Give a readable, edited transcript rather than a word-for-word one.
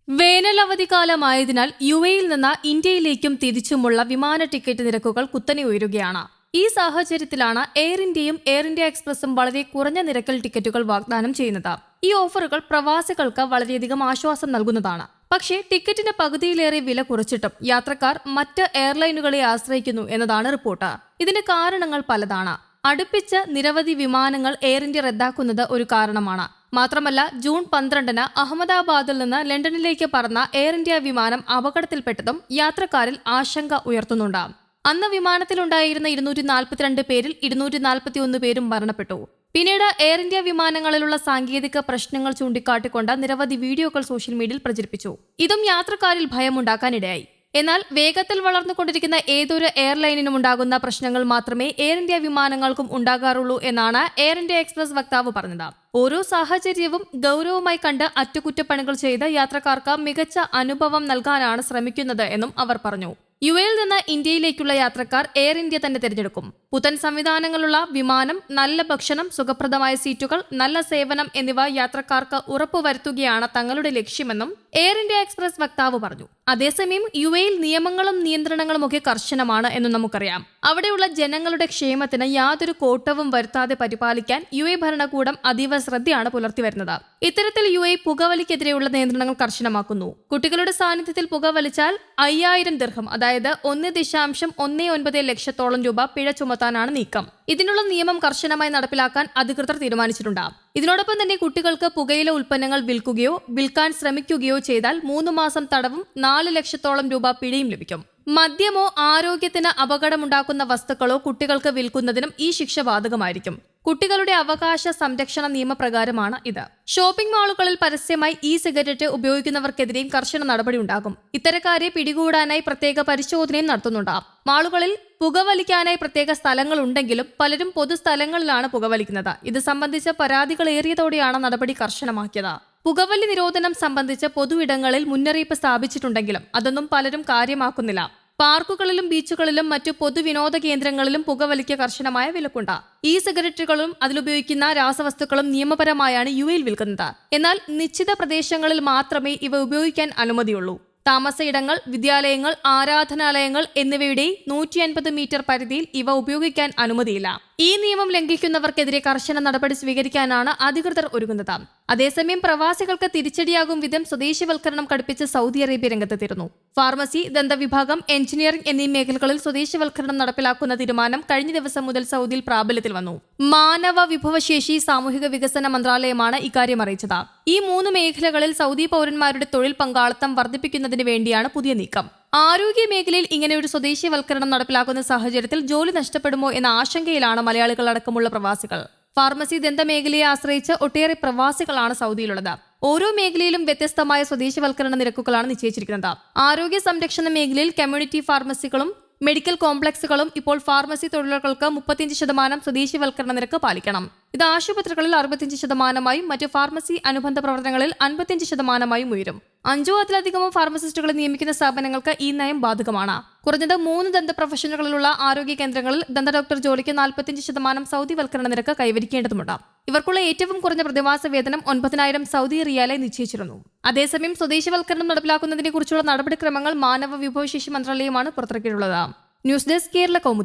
വേനൽ അവധിക്കാലമായതിനാൽ യുഎയിൽ നിന്ന് ഇന്ത്യയിലേക്കും തിരിച്ചുമുള്ള വിമാന ടിക്കറ്റ് നിരക്കുകൾ കുത്തനെ ഉയരുകയാണ്. ഈ സാഹചര്യത്തിലാണ് എയർ ഇന്ത്യയും എയർ ഇന്ത്യ എക്സ്പ്രസും വളരെ കുറഞ്ഞ നിരക്കിൽ ടിക്കറ്റുകൾ വാഗ്ദാനം ചെയ്യുന്നത്. ഈ ഓഫറുകൾ പ്രവാസികൾക്ക് വളരെയധികം ആശ്വാസം നൽകുന്നതാണ്. പക്ഷേ ടിക്കറ്റിന് പകുതിയിലേറെ വില കുറച്ചിട്ടും യാത്രക്കാർ മറ്റ് എയർലൈനുകളെ ആശ്രയിക്കുന്നു എന്നതാണ് റിപ്പോർട്ട്. ഇതിന് കാരണങ്ങൾ പലതാണ്. അടുപ്പിച്ച് നിരവധി വിമാനങ്ങൾ എയർ ഇന്ത്യ റദ്ദാക്കുന്നത് ഒരു കാരണമാണ്. മാത്രമല്ല, ജൂൺ 12-ന് അഹമ്മദാബാദിൽ നിന്ന് ലണ്ടനിലേക്ക് പറന്ന എയർ ഇന്ത്യ വിമാനം അപകടത്തിൽപ്പെട്ടതും യാത്രക്കാരിൽ ആശങ്ക ഉയർത്തുന്നുണ്ട്. അന്ന് വിമാനത്തിലുണ്ടായിരുന്ന 242 പേരിൽ 241 പേരും മരണപ്പെട്ടു. പിന്നീട് എയർ ഇന്ത്യ വിമാനങ്ങളിലുള്ള സാങ്കേതിക പ്രശ്നങ്ങൾ ചൂണ്ടിക്കാട്ടിക്കൊണ്ട് നിരവധി വീഡിയോകൾ സോഷ്യൽ മീഡിയയിൽ പ്രചരിപ്പിച്ചു. ഇതും യാത്രക്കാരിൽ ഭയമുണ്ടാക്കാനിടയായി. എന്നാൽ വേഗത്തിൽ വളർന്നുകൊണ്ടിരിക്കുന്ന ഏതൊരു എയർലൈനിനും ഉണ്ടാകുന്ന പ്രശ്നങ്ങൾ മാത്രമേ എയർ ഇന്ത്യ വിമാനങ്ങൾക്കും ഉണ്ടാകാറുള്ളൂ എന്നാണ് എയർ ഇന്ത്യ എക്സ്പ്രസ് വക്താവ് പറഞ്ഞത്. ഓരോ സാഹചര്യവും ഗൗരവമായി കണ്ട് അറ്റകുറ്റപ്പണികൾ ചെയ്ത് യാത്രക്കാർക്ക് മികച്ച അനുഭവം നൽകാനാണ് ശ്രമിക്കുന്നത് എന്നും അവർ പറഞ്ഞു. യുഎയിൽ നിന്ന് ഇന്ത്യയിലേക്കുള്ള യാത്രക്കാർ എയർ ഇന്ത്യ തന്നെ തിരഞ്ഞെടുക്കും. പുത്തൻ സംവിധാനങ്ങളുള്ള വിമാനം, നല്ല ഭക്ഷണം, സുഖപ്രദമായ സീറ്റുകൾ, നല്ല സേവനം എന്നിവ യാത്രക്കാർക്ക് ഉറപ്പുവരുത്തുകയാണ് തങ്ങളുടെ ലക്ഷ്യമെന്നും എയർ ഇന്ത്യ എക്സ്പ്രസ് വക്താവ് പറഞ്ഞു. അതേസമയം യുഎയിൽ നിയമങ്ങളും നിയന്ത്രണങ്ങളും ഒക്കെ കർശനമാണ് എന്നും നമുക്കറിയാം. അവിടെയുള്ള ജനങ്ങളുടെ ക്ഷേമത്തിന് യാതൊരു കോട്ടവും വരുത്താതെ പരിപാലിക്കാൻ യുഎ ഭരണകൂടം അതീവ ശ്രദ്ധയാണ് പുലർത്തിവരുന്നത്. ഇത്തരത്തിൽ യുഎ പുകവലിക്കെതിരെയുള്ള നിയന്ത്രണങ്ങൾ കർശനമാക്കുന്നു. കുട്ടികളുടെ സാന്നിധ്യത്തിൽ പുകവലിച്ചാൽ 5000 ദിർഹം, അതായത് 1.19 ലക്ഷത്തോളം രൂപ പിഴ ചുമത്താനാണ് നീക്കം. ഇതിനുള്ള നിയമം കർശനമായി നടപ്പിലാക്കാൻ അധികൃതർ തീരുമാനിച്ചിട്ടുണ്ട്. ഇതിനോടൊപ്പം തന്നെ കുട്ടികൾക്ക് പുകയില ഉൽപ്പന്നങ്ങൾ വിൽക്കുകയോ വിൽക്കാൻ ശ്രമിക്കുകയോ ചെയ്താൽ 3 മാസം തടവും 4 ലക്ഷത്തോളം രൂപ പിഴയും ലഭിക്കും. മദ്യമോ ആരോഗ്യത്തിന് അപകടമുണ്ടാക്കുന്ന വസ്തുക്കളോ കുട്ടികൾക്ക് വിൽക്കുന്നതിനും ഈ ശിക്ഷ ബാധകമായിരിക്കും. കുട്ടികളുടെ അവകാശ സംരക്ഷണ നിയമപ്രകാരമാണ് ഇത്. ഷോപ്പിംഗ് മാളുകളിൽ പരസ്യമായി ഇ സിഗരറ്റ് ഉപയോഗിക്കുന്നവർക്കെതിരെയും കർശന നടപടി ഉണ്ടാകും. ഇത്തരക്കാരെ പിടികൂടാനായി പ്രത്യേക പരിശോധനയും നടത്തുന്നുണ്ട്. മാളുകളിൽ പുകവലിക്കാനായി പ്രത്യേക സ്ഥലങ്ങൾ ഉണ്ടെങ്കിലും പലരും പൊതുസ്ഥലങ്ങളിലാണ് പുകവലിക്കുന്നത്. ഇത് സംബന്ധിച്ച പരാതികൾ ഏറിയതോടെയാണ് നടപടി കർശനമാക്കിയത്. പുകവലി നിരോധനം സംബന്ധിച്ച് പൊതുയിടങ്ങളിൽ മുന്നറിയിപ്പ് സ്ഥാപിച്ചിട്ടുണ്ടെങ്കിലും അതൊന്നും പലരും കാര്യമാക്കുന്നില്ല. പാർക്കുകളിലും ബീച്ചുകളിലും മറ്റു പൊതുവിനോദ കേന്ദ്രങ്ങളിലും പുകവലിക്ക് കർശനമായ വിലക്കുണ്ട്. ഇ സിഗരറ്റുകളും അതിലുപയോഗിക്കുന്ന രാസവസ്തുക്കളും നിയമപരമായാണ് യുഎയിൽ വിൽക്കുന്നത്. എന്നാൽ നിശ്ചിത പ്രദേശങ്ങളിൽ മാത്രമേ ഇവ ഉപയോഗിക്കാൻ അനുമതിയുള്ളൂ. താമസയിടങ്ങൾ, വിദ്യാലയങ്ങൾ, ആരാധനാലയങ്ങൾ എന്നിവയുടെ 150 മീറ്റർ പരിധിയിൽ ഇവ ഉപയോഗിക്കാൻ അനുമതിയില്ല. ഈ നിയമം ലംഘിക്കുന്നവർക്കെതിരെ കർശന നടപടി സ്വീകരിക്കാനാണ് അധികൃതർ ഒരുങ്ങുന്നത്. അതേസമയം പ്രവാസികൾക്ക് തിരിച്ചടിയാകും വിധം സ്വദേശിവൽക്കരണം കടുപ്പിച്ച് സൗദി അറേബ്യ രംഗത്തെത്തിയിരുന്നു. ഫാർമസി, ദന്തവിഭാഗം, എഞ്ചിനീയറിംഗ് എന്നീ മേഖലകളിൽ സ്വദേശിവൽക്കരണം നടപ്പിലാക്കുന്ന തീരുമാനം കഴിഞ്ഞ ദിവസം മുതൽ സൗദിയിൽ പ്രാബല്യത്തിൽ വന്നു. മാനവ വിഭവശേഷി സാമൂഹിക വികസന മന്ത്രാലയമാണ് ഇക്കാര്യം അറിയിച്ചത്. ഈ 3 മേഖലകളിൽ സൗദി പൗരന്മാരുടെ തൊഴിൽ പങ്കാളിത്തം വർദ്ധിപ്പിക്കുന്നതിന് വേണ്ടിയാണ് പുതിയ നീക്കം. ആരോഗ്യ മേഖലയിൽ ഇങ്ങനെ ഒരു സ്വദേശിവൽക്കരണം നടപ്പിലാക്കുന്ന സാഹചര്യത്തിൽ ജോലി നഷ്ടപ്പെടുമോ എന്ന ആശങ്കയിലാണ് മലയാളികൾ അടക്കമുള്ള പ്രവാസികൾ. ഫാർമസി, ദന്തമേഖലയെ ആശ്രയിച്ച് ഒട്ടേറെ പ്രവാസികളാണ് സൗദിയിലുള്ളത്. ഓരോ മേഖലയിലും വ്യത്യസ്തമായ സ്വദേശിവൽക്കരണ നിരക്കുകളാണ് നിശ്ചയിച്ചിരിക്കുന്നത്. ആരോഗ്യ സംരക്ഷണ മേഖലയിൽ കമ്മ്യൂണിറ്റി ഫാർമസികളും മെഡിക്കൽ കോംപ്ലക്സുകളും ഇപ്പോൾ ഫാർമസി തൊഴിലാളികൾക്ക് 35% സ്വദേശിവൽക്കരണ നിരക്ക് പാലിക്കണം. ഇത് ആശുപത്രികളിൽ 65%, മറ്റ് ഫാർമസി അനുബന്ധ പ്രവർത്തനങ്ങളിൽ 55% ഉയരും. 5 അതിലധികമോ ഫാർമസിസ്റ്റുകളെ നിയമിക്കുന്ന സ്ഥാപനങ്ങൾക്ക് ഈ നയം ബാധകമാണ്. കുറഞ്ഞത് 3 ദന്ത പ്രൊഫഷനുകളിലുള്ള ആരോഗ്യ കേന്ദ്രങ്ങളിൽ ദന്ത ഡോക്ടർ ജോലിക്ക് 45% സൗദിവൽക്കരണ നിരക്ക് കൈവരിക്കേണ്ടതുണ്ട്. ഇവർക്കുള്ള ഏറ്റവും കുറഞ്ഞ പ്രതിമാസ വേതനം 9000 സൗദി റിയാലായി നിശ്ചയിച്ചിരുന്നു. അതേസമയം സ്വദേശിവൽക്കരണം നടപ്പിലാക്കുന്നതിനെ കുറിച്ചുള്ള നടപടിക്രമങ്ങൾ മാനവ വിഭവശേഷി മന്ത്രാലയമാണ് പുറത്തിറക്കിയിട്ടുള്ളത്. News desk, Kerala Kaumudi.